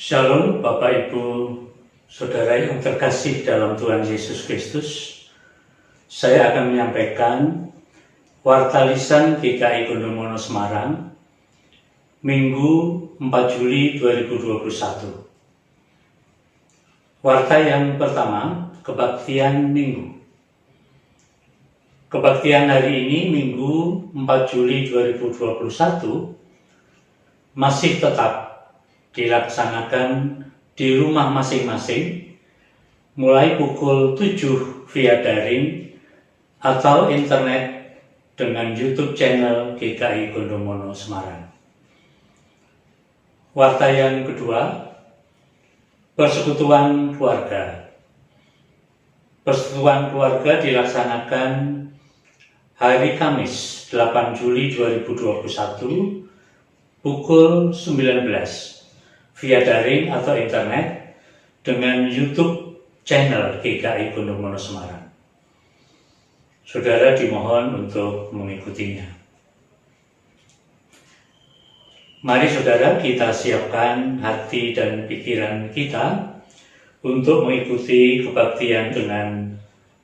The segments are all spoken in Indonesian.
Shalom Bapak Ibu Saudara yang terkasih dalam Tuhan Yesus Kristus. Saya akan menyampaikan Warta Lisan GKI Gondomono Semarang Minggu 4 Juli 2021. Warta yang pertama, Kebaktian Minggu. Kebaktian hari ini Minggu 4 Juli 2021 masih tetap dilaksanakan di rumah masing-masing mulai pukul 7 via daring atau internet dengan YouTube channel GKI Gondomono Semarang. Warta yang kedua, Persekutuan Keluarga. Persekutuan keluarga dilaksanakan hari Kamis 8 Juli 2021 pukul 19 via daring atau internet dengan YouTube channel GKI Gondomono Semarang. Saudara dimohon untuk mengikutinya. Mari saudara kita siapkan hati dan pikiran kita untuk mengikuti kebaktian dengan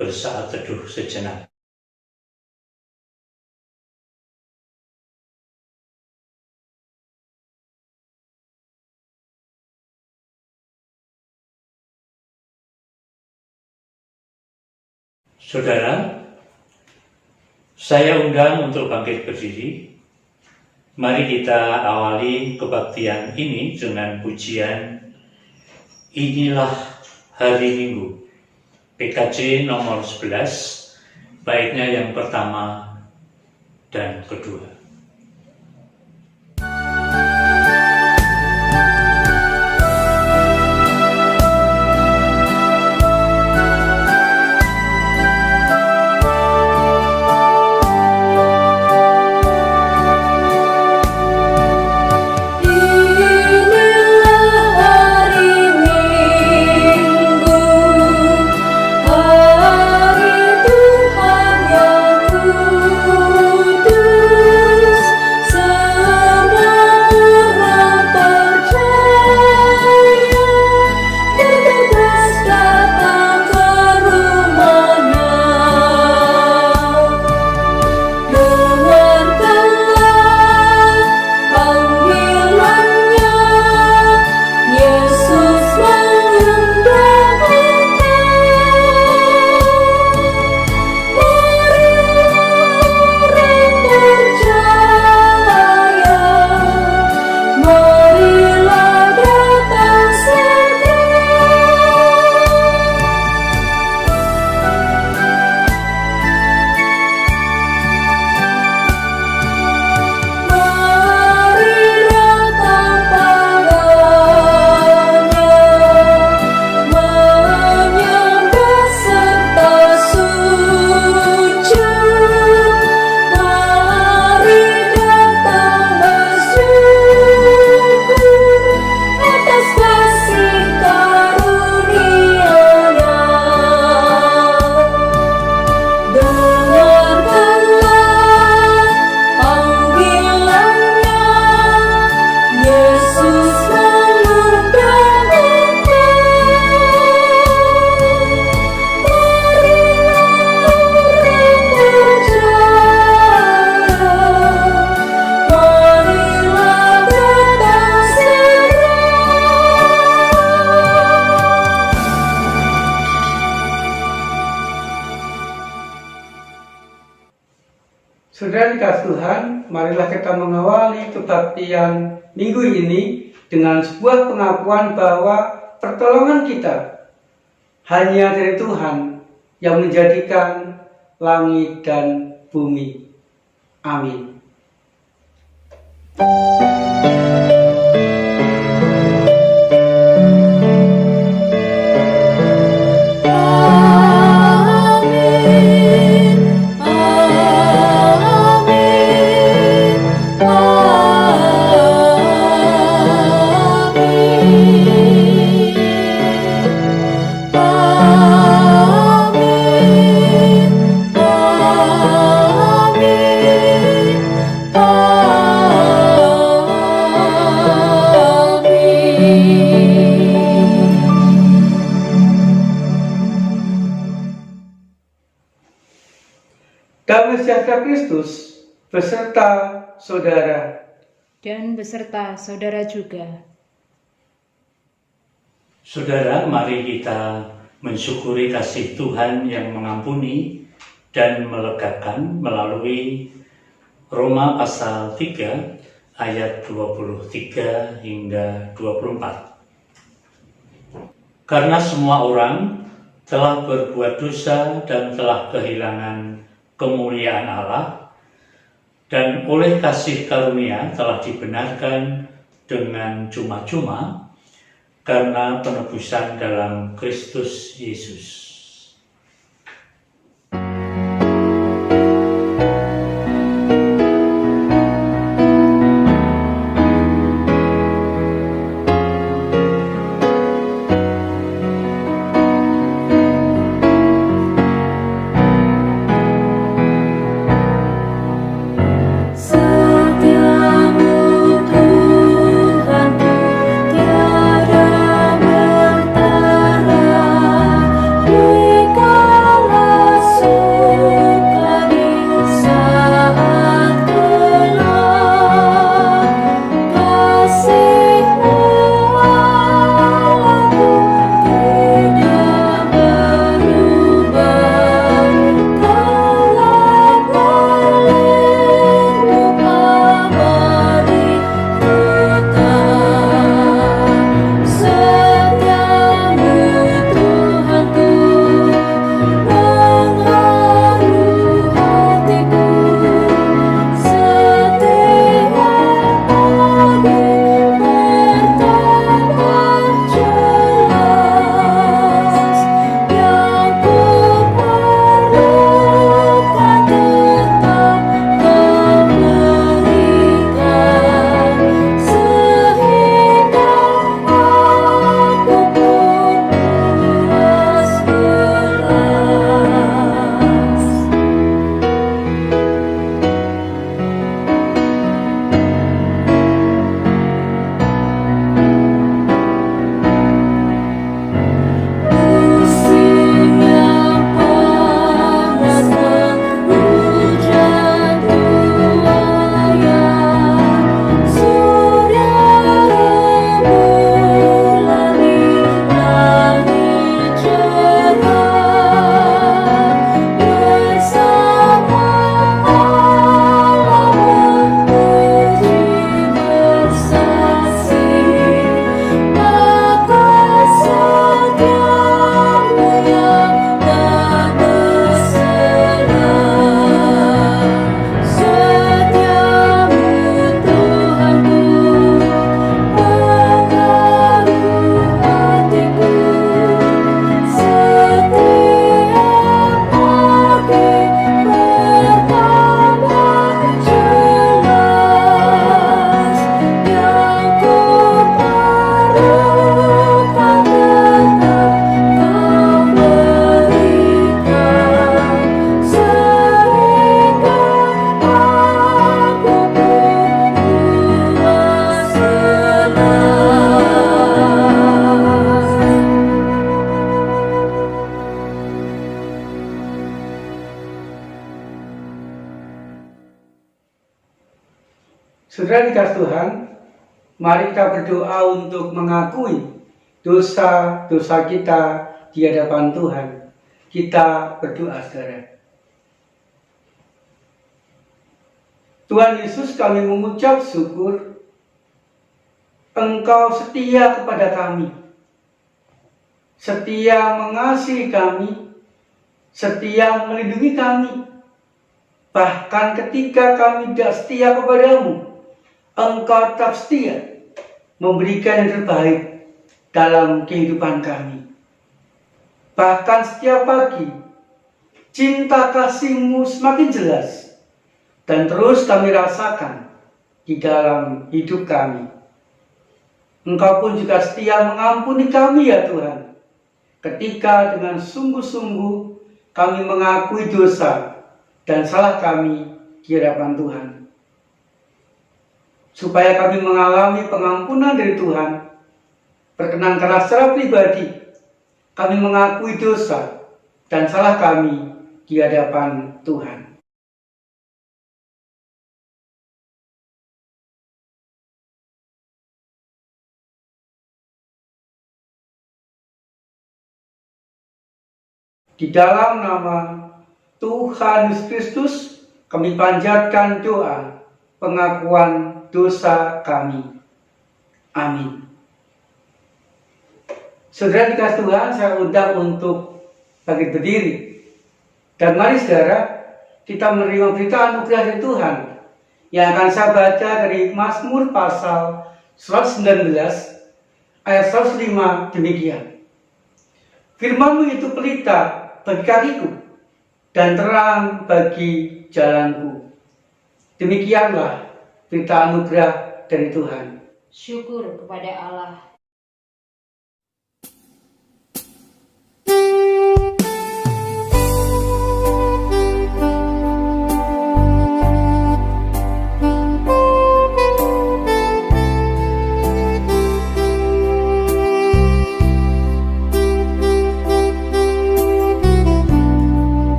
bersaat teduh sejenak. Saudara, saya undang untuk bangkit berdiri. Mari kita awali kebaktian ini dengan pujian Inilah Hari Minggu, PKJ nomor 11, baitnya yang pertama dan kedua. Saudara dikasih Tuhan, marilah kita mengawali kebaktian minggu ini dengan sebuah pengakuan bahwa pertolongan kita hanya dari Tuhan yang menjadikan langit dan bumi. Amin. Amin. Damai sejahtera Kristus beserta saudara. Dan beserta saudara juga. Saudara, mari kita mensyukuri kasih Tuhan yang mengampuni dan melegakan melalui Roma pasal 3 ayat 23 hingga 24. Karena semua orang telah berbuat dosa dan telah kehilangan kemuliaan Allah, dan oleh kasih karunia telah dibenarkan dengan cuma-cuma karena penebusan dalam Kristus Yesus. Saudara dikasih Tuhan, mari kita berdoa untuk mengakui dosa-dosa kita di hadapan Tuhan. Kita berdoa, saudara. Tuhan Yesus, kami mengucap syukur Engkau setia kepada kami, setia mengasihi kami, setia melindungi kami. Bahkan ketika kami tidak setia kepadamu, Engkau tetap setia memberikan yang terbaik dalam kehidupan kami. Bahkan setiap pagi, cinta kasih-Mu semakin jelas dan terus kami rasakan di dalam hidup kami. Engkau pun juga setia mengampuni kami ya Tuhan, ketika dengan sungguh-sungguh kami mengakui dosa dan salah kami di hadapan Tuhan. Supaya kami mengalami pengampunan dari Tuhan, perkenankanlah secara pribadi kami mengakui dosa dan salah kami di hadapan Tuhan. Di dalam nama Tuhan Yesus Kristus, kami panjatkan doa pengakuan dosa kami. Amin. Saudara dikasih Tuhan, saya undang untuk bangkit berdiri. Dan mari saudara, kita menerima berita anugerah dari Tuhan yang akan saya baca dari Mazmur pasal 119 ayat 105 demikian. Firman-Mu itu pelita bagi kakiku dan terang bagi jalanku. Demikianlah berita anugerah dari Tuhan. Syukur kepada Allah.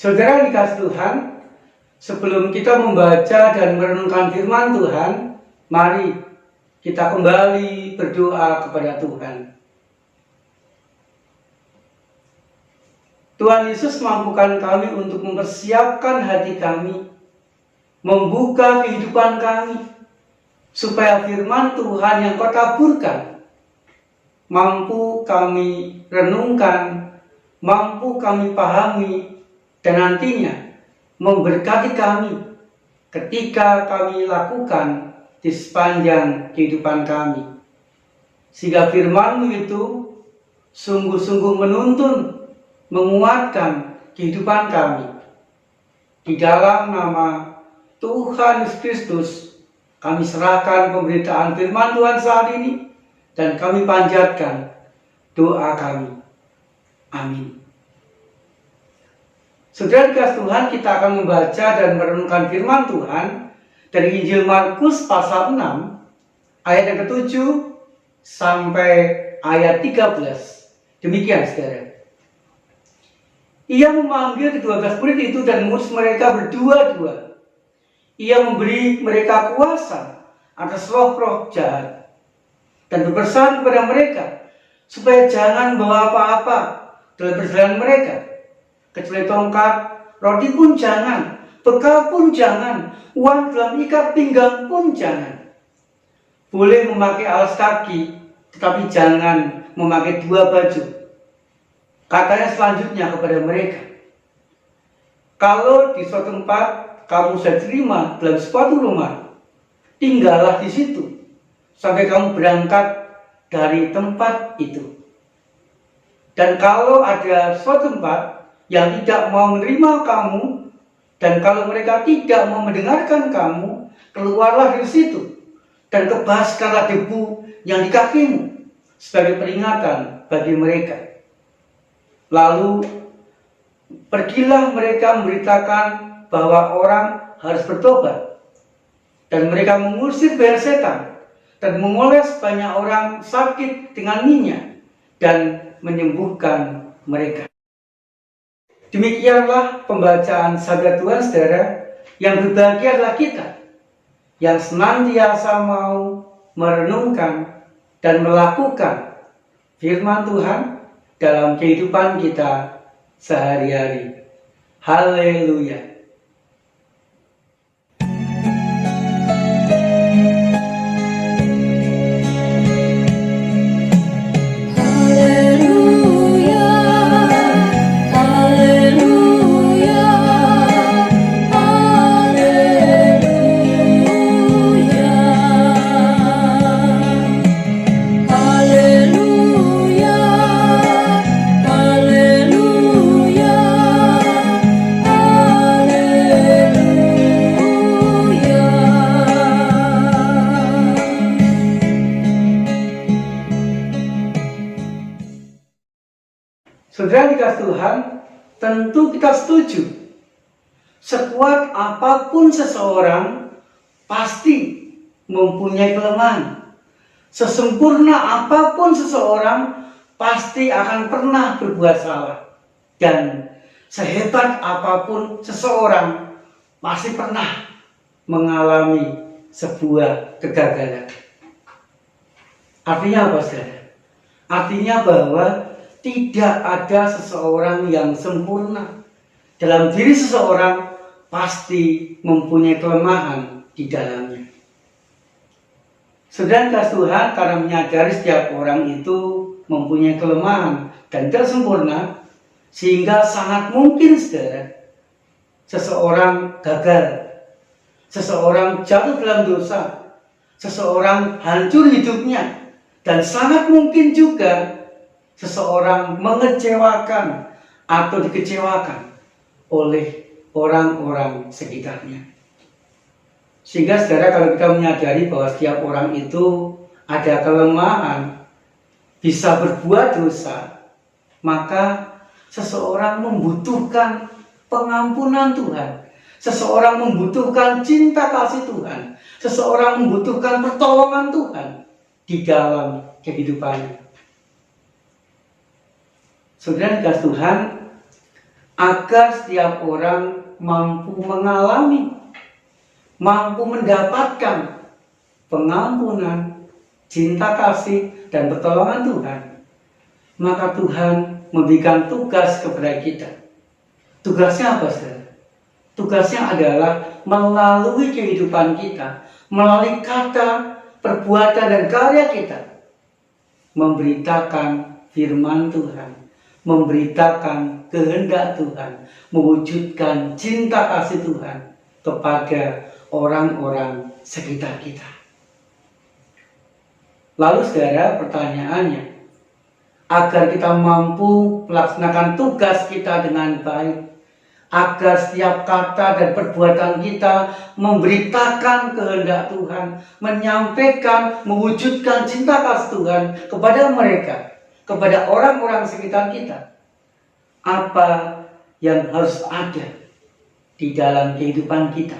Saudara dikasih Tuhan, sebelum kita membaca dan merenungkan firman Tuhan, mari kita kembali berdoa kepada Tuhan. Tuhan Yesus mampukan kami untuk mempersiapkan hati kami, membuka kehidupan kami, supaya firman Tuhan yang Kau taburkan mampu kami renungkan, mampu kami pahami, dan nantinya memberkati kami ketika kami lakukan di sepanjang kehidupan kami. Sehingga firman-Mu itu sungguh-sungguh menuntun, menguatkan kehidupan kami. Di dalam nama Tuhan Yesus Kristus, kami serahkan pemberitaan firman Tuhan saat ini, dan kami panjatkan doa kami. Amin. Saudara dikasih Tuhan, kita akan membaca dan merenungkan firman Tuhan dari Injil Markus pasal 6, ayat yang ke-7 sampai ayat 13. Demikian, saudara. Ia memanggil ke-12 murid itu dan mengurus mereka berdua-dua. Ia memberi mereka kuasa atas roh-roh jahat dan berpesan kepada mereka supaya jangan bawa apa-apa dalam perjalanan mereka, kecuali tongkat, roti pun jangan, bekal pun jangan, uang dalam ikat pinggang pun jangan. Boleh memakai alas kaki, tetapi jangan memakai 2 baju. Katanya selanjutnya kepada mereka, kalau di suatu tempat kamu sudah terima dalam suatu rumah, tinggallah di situ sampai kamu berangkat dari tempat itu. Dan kalau ada suatu tempat yang tidak mau menerima kamu, dan kalau mereka tidak mau mendengarkan kamu, keluarlah dari situ dan kebaskanlah debu yang di kakimu sebagai peringatan bagi mereka. Lalu pergilah mereka memberitakan bahwa orang harus bertobat, dan mereka mengusir bahaya setan dan memoles banyak orang sakit dengan minyak dan menyembuhkan mereka. Demikianlah pembacaan sabda Tuhan, saudara. Yang berbahagia adalah kita yang senantiasa mau merenungkan dan melakukan firman Tuhan dalam kehidupan kita sehari-hari. Haleluya. Saudara dikasih Tuhan, tentu kita setuju. Sekuat apapun seseorang, pasti mempunyai kelemahan. Sesempurna apapun seseorang, pasti akan pernah berbuat salah. Dan sehebat apapun seseorang, pasti pernah mengalami sebuah kegagalan. Artinya apa, saudara? Artinya bahwa tidak ada seseorang yang sempurna. Dalam diri seseorang pasti mempunyai kelemahan di dalamnya. Sedangkan Tuhan karena menyadari setiap orang itu mempunyai kelemahan dan tidak sempurna, sehingga sangat mungkin, saudara, seseorang gagal, seseorang jatuh dalam dosa, seseorang hancur hidupnya, dan sangat mungkin juga seseorang mengecewakan atau dikecewakan oleh orang-orang sekitarnya. Sehingga saudara, kalau kita menyadari bahwa setiap orang itu ada kelemahan, bisa berbuat dosa, maka seseorang membutuhkan pengampunan Tuhan. Seseorang membutuhkan cinta kasih Tuhan. Seseorang membutuhkan pertolongan Tuhan di dalam kehidupannya. Saudara dikasih Tuhan, agar setiap orang mampu mengalami, mampu mendapatkan pengampunan, cinta kasih, dan pertolongan Tuhan. Maka Tuhan memberikan tugas kepada kita. Tugasnya apa, saudara? Tugasnya adalah melalui kehidupan kita, melalui kata, perbuatan, dan karya kita, memberitakan firman Tuhan, memberitakan kehendak Tuhan, mewujudkan cinta kasih Tuhan kepada orang-orang sekitar kita. Lalu saudara, pertanyaannya, agar kita mampu melaksanakan tugas kita dengan baik, agar setiap kata dan perbuatan kita memberitakan kehendak Tuhan, menyampaikan, mewujudkan cinta kasih Tuhan kepada mereka, kepada orang-orang sekitar kita. Apa yang harus ada di dalam kehidupan kita?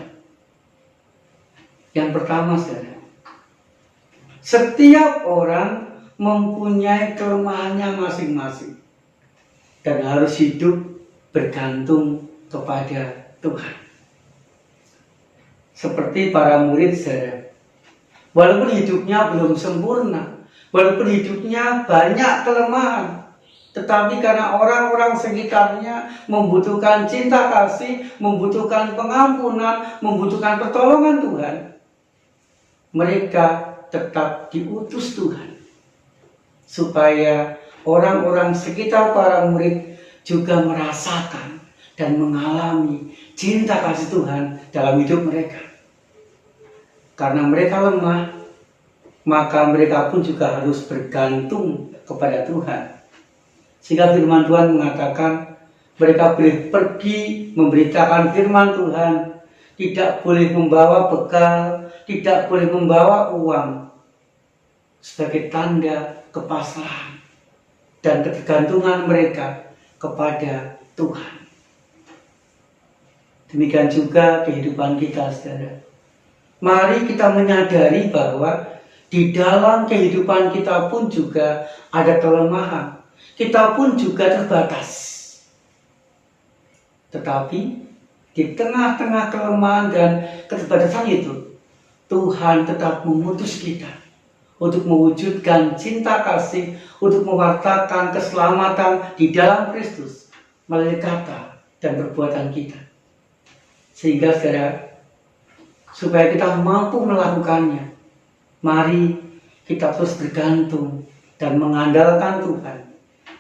Yang pertama, saudara, setiap orang mempunyai kelemahannya masing-masing dan harus hidup bergantung kepada Tuhan. Seperti para murid, saudara, walaupun hidupnya belum sempurna, walaupun hidupnya banyak kelemahan, tetapi karena orang-orang sekitarnya membutuhkan cinta kasih, membutuhkan pengampunan, membutuhkan pertolongan Tuhan, mereka tetap diutus Tuhan, supaya orang-orang sekitar para murid juga merasakan dan mengalami cinta kasih Tuhan dalam hidup mereka. Karena mereka lemah, maka mereka pun juga harus bergantung kepada Tuhan. Sehingga firman Tuhan mengatakan mereka boleh pergi memberitakan firman Tuhan, tidak boleh membawa bekal, tidak boleh membawa uang, sebagai tanda kepasrahan dan ketergantungan mereka kepada Tuhan. Demikian juga kehidupan kita, saudara. Mari kita menyadari bahwa di dalam kehidupan kita pun juga ada kelemahan. Kita pun juga terbatas. Tetapi di tengah-tengah kelemahan dan keterbatasan itu, Tuhan tetap memutus kita untuk mewujudkan cinta kasih, untuk mewartakan keselamatan di dalam Kristus melalui kata dan perbuatan kita. Sehingga saudara, supaya kita mampu melakukannya, mari kita terus bergantung dan mengandalkan Tuhan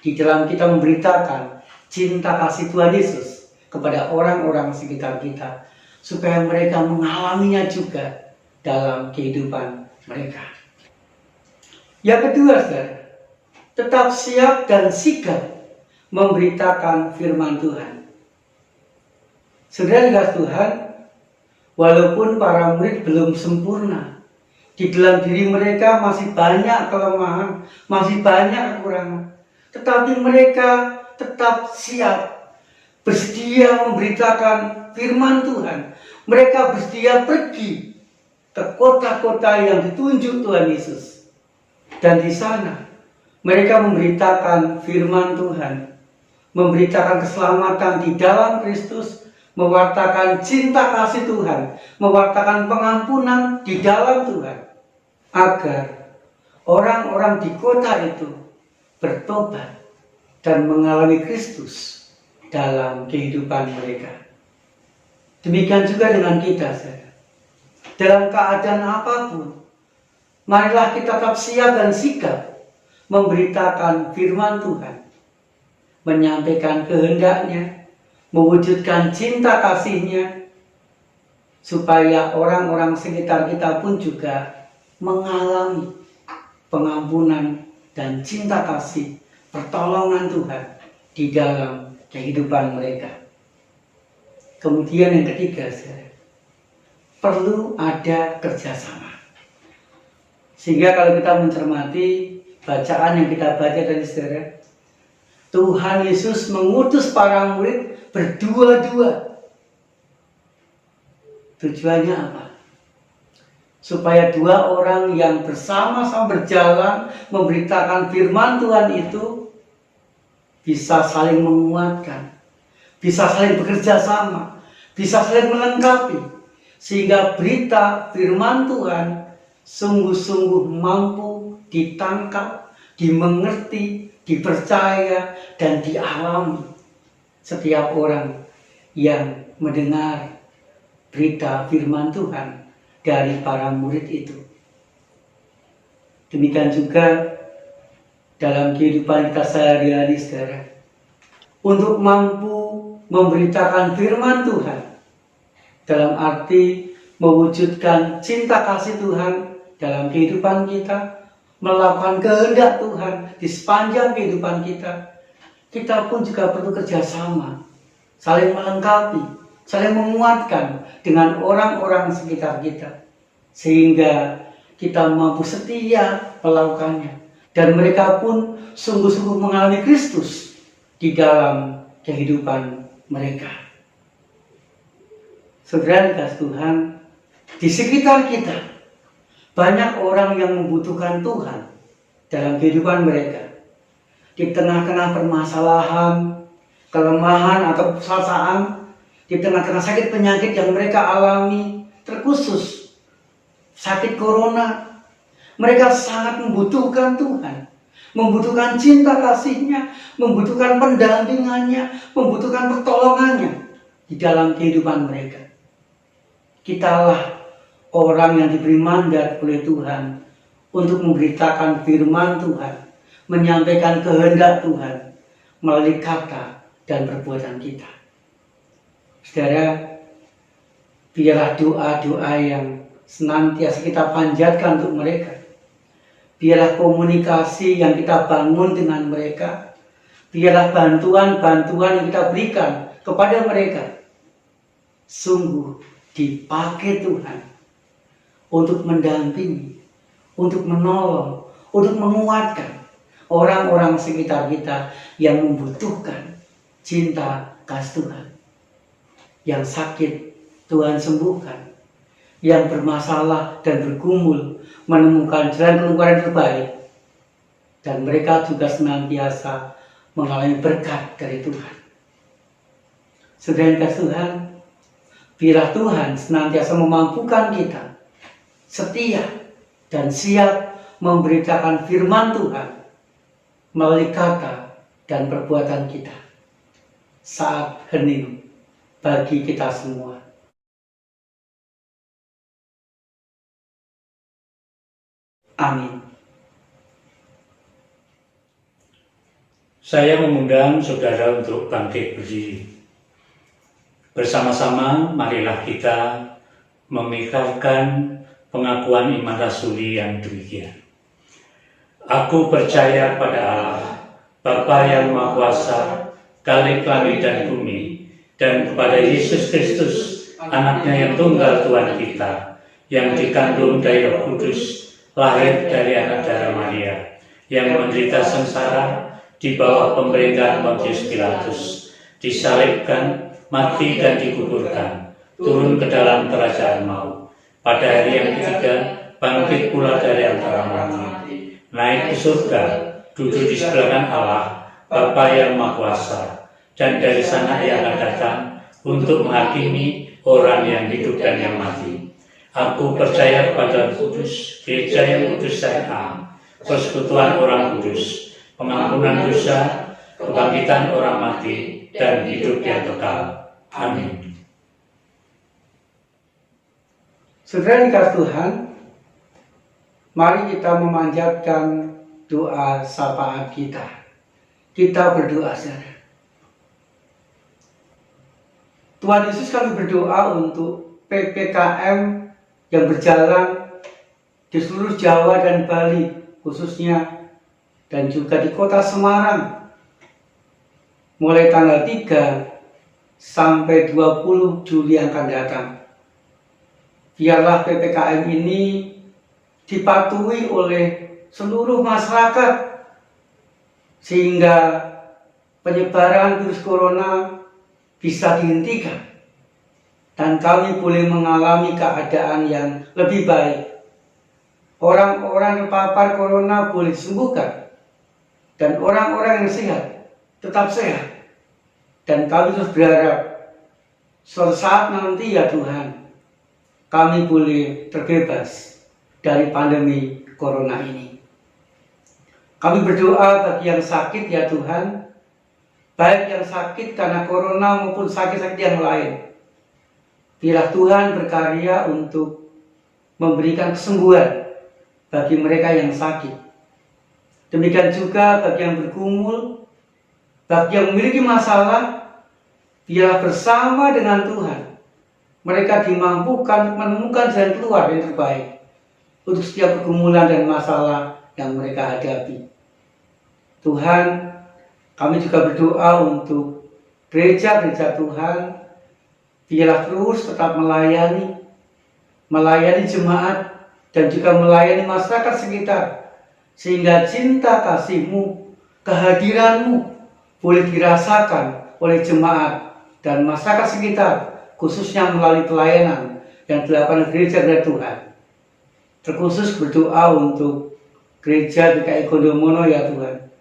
di dalam kita memberitakan cinta kasih Tuhan Yesus kepada orang-orang sekitar kita, supaya mereka mengalaminya juga dalam kehidupan mereka. Yang kedua, saudara, tetap siap dan sigap memberitakan firman Tuhan. Saudara dikasih Tuhan, walaupun para murid belum sempurna, di dalam diri mereka masih banyak kelemahan, masih banyak kekurangan, tetapi mereka tetap siap, bersedia memberitakan firman Tuhan. Mereka bersedia pergi ke kota-kota yang ditunjuk Tuhan Yesus. Dan di sana mereka memberitakan firman Tuhan, memberitakan keselamatan di dalam Kristus, mewartakan cinta kasih Tuhan, mewartakan pengampunan di dalam Tuhan, agar orang-orang di kota itu bertobat dan mengalami Kristus dalam kehidupan mereka. Demikian juga dengan kita, saudara. Dalam keadaan apapun, marilah kita tetap siap dan sigap memberitakan firman Tuhan, menyampaikan kehendaknya, mewujudkan cinta kasih-Nya, supaya orang-orang sekitar kita pun juga mengalami pengampunan dan cinta kasih, pertolongan Tuhan di dalam kehidupan mereka. Kemudian yang ketiga, saudara, perlu ada kerjasama. Sehingga kalau kita mencermati bacaan yang kita baca tadi, saudara, Tuhan Yesus mengutus para murid berdua-dua. Tujuannya apa? Supaya dua orang yang bersama-sama berjalan memberitakan firman Tuhan itu bisa saling menguatkan, bisa saling bekerja sama, bisa saling melengkapi, sehingga berita firman Tuhan sungguh-sungguh mampu ditangkap, dimengerti, dipercaya, dan dialami setiap orang yang mendengar berita firman Tuhan dari para murid itu. Demikian juga dalam kehidupan kita sehari-hari, saudara, untuk mampu memberitakan firman Tuhan dalam arti mewujudkan cinta kasih Tuhan dalam kehidupan kita, melakukan kehendak Tuhan di sepanjang kehidupan kita, kita pun juga perlu kerjasama, saling melengkapi, saling menguatkan dengan orang-orang sekitar kita, sehingga kita mampu setia melakukannya, dan mereka pun sungguh-sungguh mengalami Kristus di dalam kehidupan mereka. Saudara dikasih Tuhan, di sekitar kita banyak orang yang membutuhkan Tuhan dalam kehidupan mereka. Di tengah-tengah permasalahan, kelemahan atau kesalahan, di tengah-tengah sakit penyakit yang mereka alami, terkhusus sakit corona, mereka sangat membutuhkan Tuhan, membutuhkan cinta kasih-Nya, membutuhkan pendampingannya, membutuhkan pertolongannya di dalam kehidupan mereka. Kitalah orang yang diberi mandat oleh Tuhan untuk memberitakan firman Tuhan, menyampaikan kehendak Tuhan melalui kata dan perbuatan kita. Saudara, biarlah doa-doa yang senantiasa kita panjatkan untuk mereka, biarlah komunikasi yang kita bangun dengan mereka, biarlah bantuan-bantuan yang kita berikan kepada mereka sungguh dipakai Tuhan untuk mendampingi, untuk menolong, untuk menguatkan orang-orang sekitar kita yang membutuhkan cinta kasih Tuhan. Yang sakit Tuhan sembuhkan, yang bermasalah dan bergumul menemukan jalan keluar yang terbaik, dan mereka juga senantiasa mengalami berkat dari Tuhan. Saudara yang kasih Tuhan, biarlah Tuhan senantiasa memampukan kita setia dan siap memberitakan firman Tuhan melalui kata dan perbuatan kita saat hening bagi kita semua. Amin. Saya mengundang saudara untuk bangkit berdiri. Bersama-sama marilah kita mengikrarkan pengakuan iman rasuli yang demikian. Aku percaya pada Allah, Bapa yang Maha Kuasa, Khalik langit dan bumi, dan kepada Yesus Kristus, anaknya yang tunggal Tuhan kita, yang dikandung dari Roh Kudus, lahir dari anak darah Maria, yang menderita sengsara di bawah pemerintahan Pontius Pilatus, disalibkan, mati dan dikuburkan, turun ke dalam kerajaan maut. Pada hari yang ketiga, bangkit pula dari antara mati, naik ke surga, duduk di sebelah kanan Allah, Bapa yang Maha Kuasa, dan dari sana Ia akan datang untuk menghakimi orang yang hidup dan yang mati. Aku percaya kepada Kudus, Gereja yang kudus dan am, persekutuan orang kudus, pengampunan dosa, kebangkitan orang mati, dan hidup yang kekal. Amin. Saudara dikasih Tuhan, mari kita memanjatkan doa syafaat kita. Kita berdoa, saudara. Tuhan Yesus, kami berdoa untuk PPKM yang berjalan di seluruh Jawa dan Bali khususnya, dan juga di kota Semarang mulai tanggal 3 sampai 20 Juli yang akan datang. Biarlah PPKM ini dipatuhi oleh seluruh masyarakat sehingga penyebaran virus corona bisa dihentikan dan kami boleh mengalami keadaan yang lebih baik. Orang-orang yang terpapar corona boleh disembuhkan dan orang-orang yang sehat tetap sehat. Dan kami terus berharap suatu saat nanti ya Tuhan, kami boleh terbebas dari pandemi corona ini. Kami berdoa bagi yang sakit ya Tuhan, baik yang sakit karena corona maupun sakit-sakit yang lain. Biarlah Tuhan berkarya untuk memberikan kesembuhan bagi mereka yang sakit. Demikian juga bagi yang bergumul, bagi yang memiliki masalah, biarlah bersama dengan Tuhan mereka dimampukan menemukan jalan keluar yang terbaik untuk setiap pergumulan dan masalah yang mereka hadapi. Tuhan, kami juga berdoa untuk gereja-gereja Tuhan, biarlah terus tetap melayani jemaat dan juga melayani masyarakat sekitar, sehingga cinta kasih-Mu, kehadiran-Mu boleh dirasakan oleh jemaat dan masyarakat sekitar, khususnya melalui pelayanan yang dilakukan gereja-gereja Tuhan. Terkhusus berdoa untuk gereja GKI Gondomono ya Tuhan.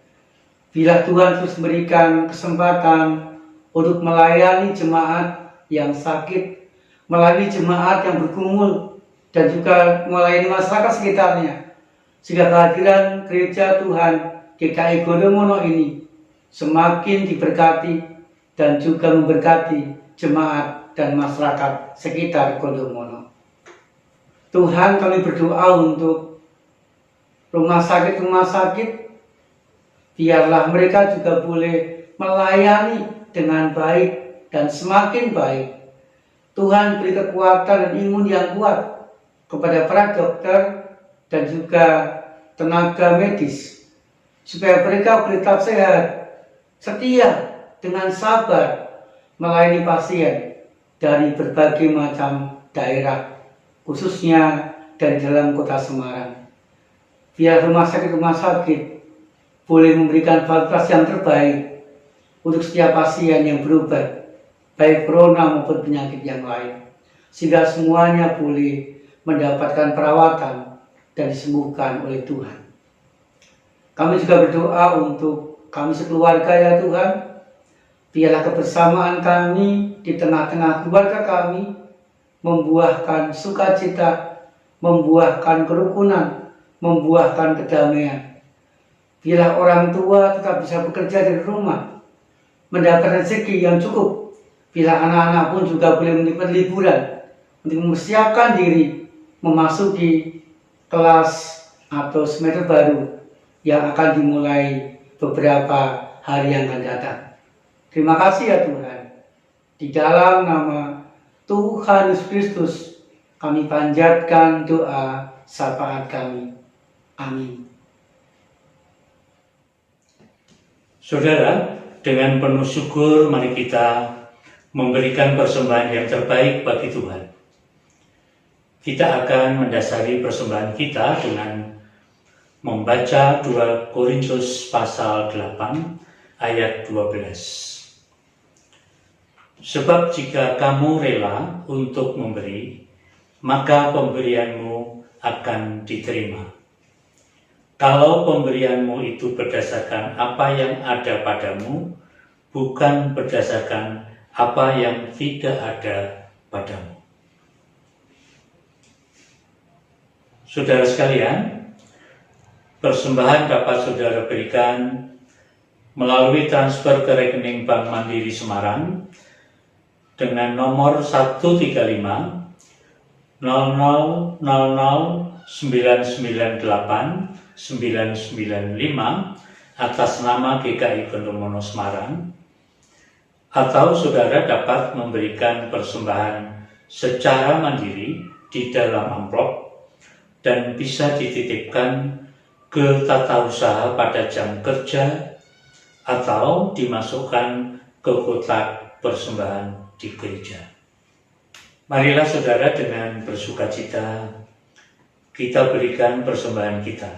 Bila Tuhan terus memberikan kesempatan untuk melayani jemaat yang sakit, melayani jemaat yang bergumul, dan juga melayani masyarakat sekitarnya, sehingga kehadiran gereja Tuhan GKI Gondomono ini semakin diberkati dan juga memberkati jemaat dan masyarakat sekitar Gondomono. Tuhan, kami berdoa untuk rumah sakit, biarlah mereka juga boleh melayani dengan baik dan semakin baik. Tuhan, beri kekuatan dan imun yang kuat kepada para dokter dan juga tenaga medis, supaya mereka boleh tetap sehat, setia dengan sabar melayani pasien dari berbagai macam daerah, khususnya dari dalam kota Semarang. Biar rumah sakit boleh memberikan fasilitas yang terbaik untuk setiap pasien yang berobat, baik corona maupun penyakit yang lain, sehingga semuanya boleh mendapatkan perawatan dan disembuhkan oleh Tuhan. Kami juga berdoa untuk kami sekeluarga ya Tuhan, biarlah kebersamaan kami di tengah-tengah keluarga kami membuahkan sukacita, membuahkan kerukunan, membuahkan kedamaian. Biarlah orang tua tetap bisa bekerja dari rumah, mendapat rezeki yang cukup. Bila anak-anak pun juga boleh menikmati liburan untuk mempersiapkan diri memasuki kelas atau semester baru yang akan dimulai beberapa hari yang akan datang. Terima kasih ya Tuhan. Di dalam nama Tuhan Yesus Kristus kami panjatkan doa syafaat kami. Amin. Saudara, dengan penuh syukur mari kita memberikan persembahan yang terbaik bagi Tuhan. Kita akan mendasari persembahan kita dengan membaca 2 Korintus pasal 8 ayat 12. Sebab jika kamu rela untuk memberi, maka pemberianmu akan diterima. Kalau pemberianmu itu berdasarkan apa yang ada padamu, bukan berdasarkan apa yang tidak ada padamu. Saudara sekalian, persembahan dapat saudara berikan melalui transfer ke rekening Bank Mandiri Semarang dengan nomor 135 0000 998 995 atas nama GKI Gondomono Semarang, atau saudara dapat memberikan persembahan secara mandiri di dalam amplop dan bisa dititipkan ke tata usaha pada jam kerja atau dimasukkan ke kotak persembahan di gereja. Marilah saudara dengan bersukacita kita berikan persembahan kita.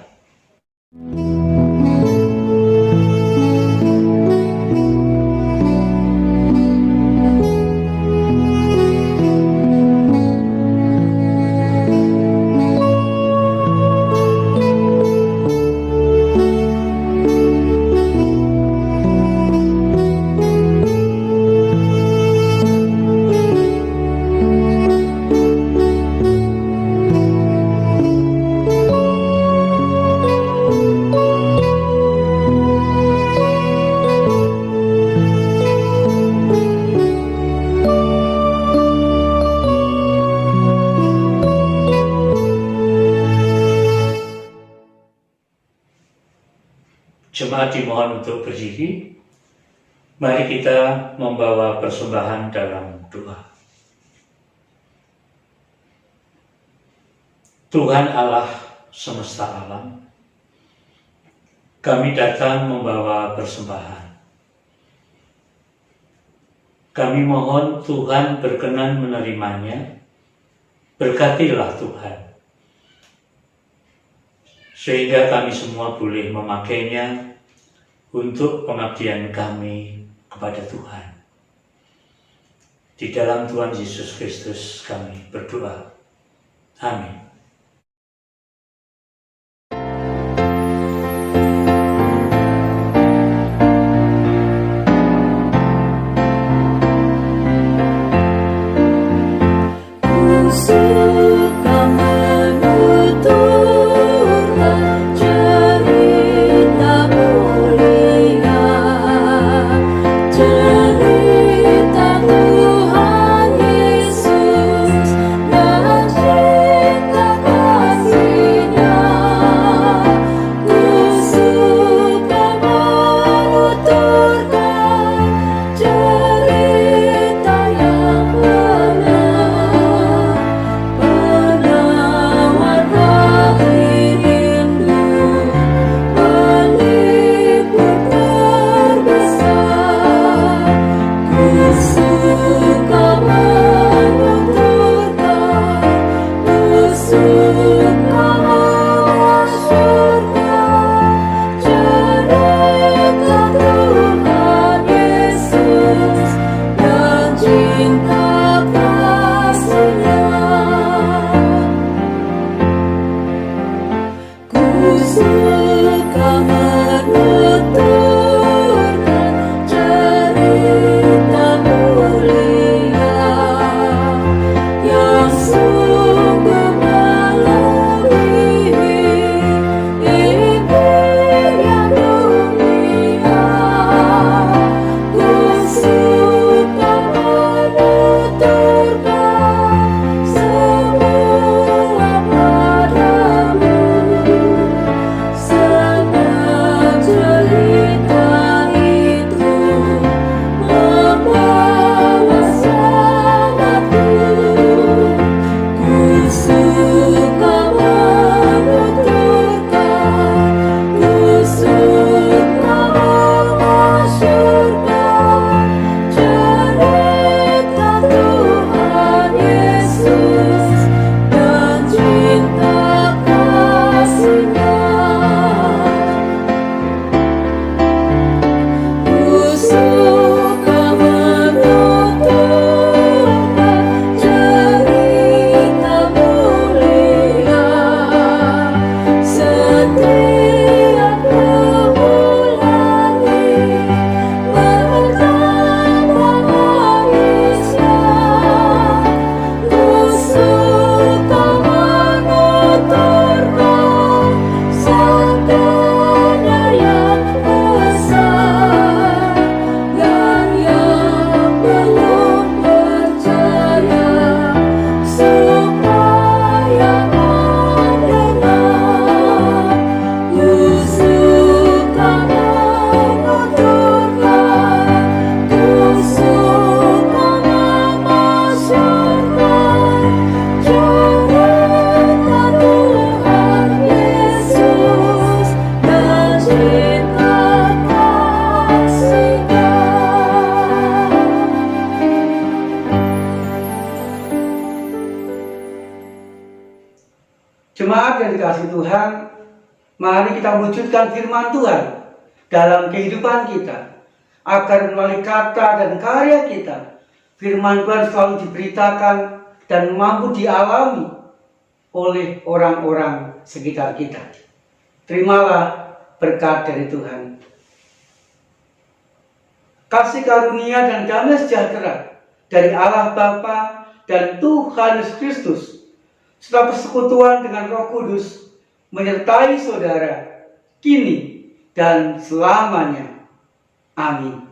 Jemaat dimohon untuk berdiri. Mari kita membawa persembahan dalam doa. Tuhan Allah semesta alam, kami datang membawa persembahan. Kami mohon Tuhan berkenan menerimanya. Berkatilah Tuhan, sehingga kami semua boleh memakainya untuk pengabdian kami kepada Tuhan. Di dalam Tuhan Yesus Kristus kami berdoa. Amin. Jemaat yang dikasihi Tuhan, mari kita wujudkan firman Tuhan dalam kehidupan kita, agar melalui kata dan karya kita, firman Tuhan selalu diberitakan dan mampu dialami oleh orang-orang sekitar kita. Terimalah berkat dari Tuhan. Kasih karunia dan damai sejahtera dari Allah Bapa dan Tuhan Yesus Kristus, serta persekutuan dengan Roh Kudus menyertai saudara kini dan selamanya. Amin.